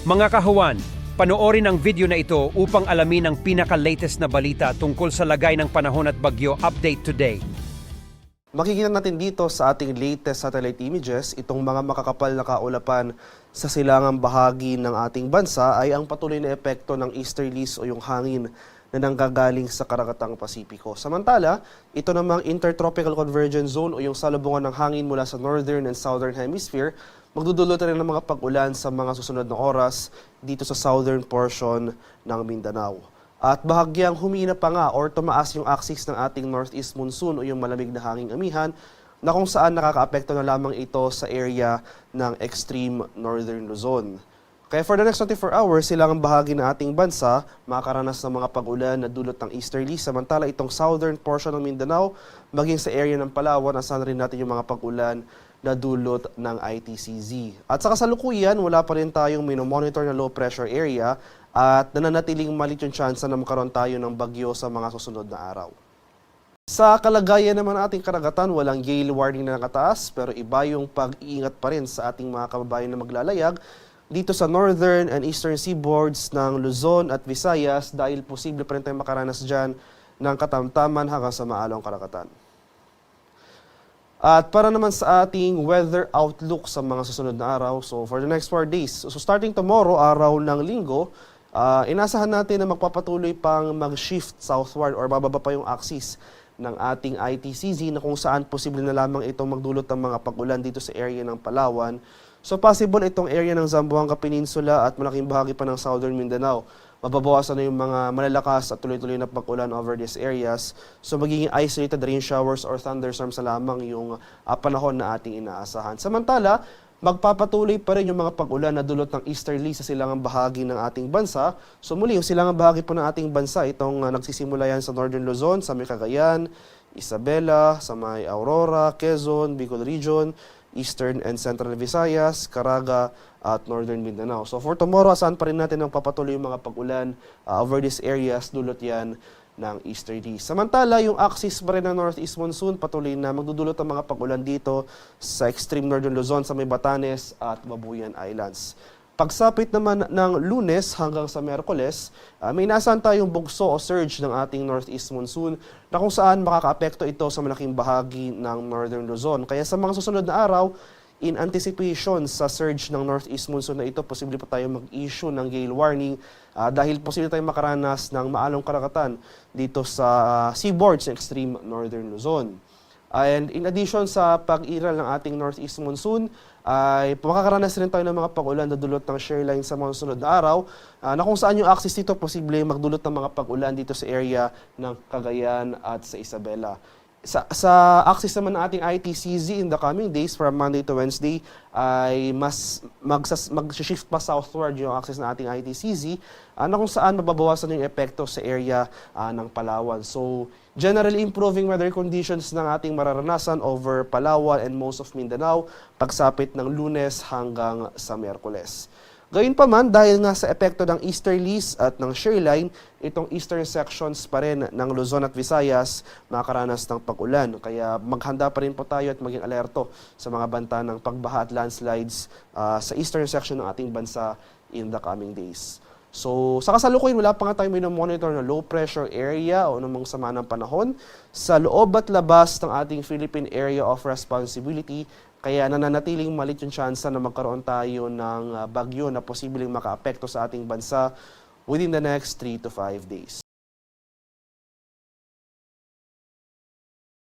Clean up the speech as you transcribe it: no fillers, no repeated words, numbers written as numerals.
Mga kahuwan, panoorin ang video na ito upang alamin ang pinaka-latest na balita tungkol sa lagay ng panahon at bagyo update today. Makikita natin dito sa ating latest satellite images, itong mga makakapal na kaulapan sa silangang bahagi ng ating bansa ay ang patuloy na epekto ng easterlies o yung hangin na nanggagaling sa Karagatang Pasipiko. Samantala, ito namang intertropical convergence zone o yung salubungan ng hangin mula sa northern and southern hemisphere, magdudulot rin ng mga pag-ulan sa mga susunod na oras dito sa southern portion ng Mindanao. At bahagyang humina pa nga or tumaas yung axis ng ating northeast monsoon o yung malamig na hanging amihan na kung saan nakakaapekto na lamang ito sa area ng extreme northern Luzon. Kaya for the next 24 hours, silangang bahagi ng ating bansa makakaranas ng mga pag-ulan na dulot ng easterly. Samantala itong southern portion ng Mindanao, maging sa area ng Palawan, asahan rin natin yung mga pag-ulan na dulot ng ITCZ. At sa kasalukuyan, wala pa rin tayong minomonitor na low pressure area at nananatiling malit yung tsansa na magkaroon tayo ng bagyo sa mga susunod na araw. Sa kalagayan naman ng ating karagatan, walang gale warning na nakataas pero iba yung pag-iingat pa rin sa ating mga kababayan na maglalayag dito sa northern and eastern seaboards ng Luzon at Visayas dahil posible pa rin tayong makaranas dyan ng katamtaman hanggang sa maalong karagatan. At para naman sa ating weather outlook sa mga susunod na araw, so for the next 4 days, so starting tomorrow, araw ng linggo, inasahan natin na magpapatuloy pang mag-shift southward or bababa pa yung axis ng ating ITCZ na kung saan posible na lamang itong magdulot ng mga pag-ulan dito sa area ng Palawan. So possible itong area ng Zamboanga Peninsula at malaking bahagi pa ng Southern Mindanao. Mababawasan na yung mga malalakas at tuloy-tuloy na pag-ulan over these areas. So magiging isolated rain showers or thunderstorms na lamang yung panahon na ating inaasahan. Samantala, magpapatuloy pa rin yung mga pag-ulan na dulot ng easterly sa silangang bahagi ng ating bansa. So muli, yung silangang bahagi po ng ating bansa, itong nagsisimula yan sa Northern Luzon, sa may Cagayan, Isabela, sa may Aurora, Quezon, Bicol Region, Eastern and Central Visayas, Caraga, at Northern Mindanao. So for tomorrow, asahan pa rin natin ang papatuloy yung mga pag-ulan over these areas, dulot yan ng easterly. Samantala, yung axis pa rin ng northeast monsoon, patuloy na magdudulot ang mga pag-ulan dito sa extreme northern Luzon, sa may Batanes at Babuyan Islands. Pagsapit naman ng Lunes hanggang sa Miyerkules, may inaasahan tayong bugso o surge ng ating northeast monsoon na kung saan makakaapekto ito sa malaking bahagi ng northern Luzon. Kaya sa mga susunod na araw, in anticipation sa surge ng northeast monsoon na ito, posible pa tayo mag-issue ng gale warning dahil posible tayong makaranas ng maalong karagatan dito sa seaboards ng extreme northern Luzon. And in addition sa pag-iral ng ating northeast monsoon, ay makakaranas rin tayo ng mga pag-ulan na dulot ng shear line sa mga sunod na araw na kung saan yung axis dito posible magdulot ng mga pag-ulan dito sa area ng Cagayan at sa Isabela. Sa axis naman ng ating ITCZ in the coming days from Monday to Wednesday ay mag-shift pa southward yung axis ng ating ITCZ na kung saan mababawasan yung epekto sa area ng Palawan. So generally improving weather conditions ng ating mararanasan over Palawan and most of Mindanao pagsapit ng Lunes hanggang sa Miyerkules. Gayunpaman, dahil nga sa epekto ng easterlies at ng shear line, itong eastern sections pa rin ng Luzon at Visayas makakaranas ng pag-ulan. Kaya maghanda pa rin po tayo at maging alerto sa mga banta ng pagbaha at landslides sa eastern section ng ating bansa in the coming days. So, sa kasalukuyan, wala pa nga tayong minomonitor na low pressure area o namang sama ng panahon sa loob at labas ng ating Philippine Area of Responsibility. Kaya nananatiling malit yung tsansa na magkaroon tayo ng bagyo na posibleng makaapekto sa ating bansa within the next 3 to 5 days.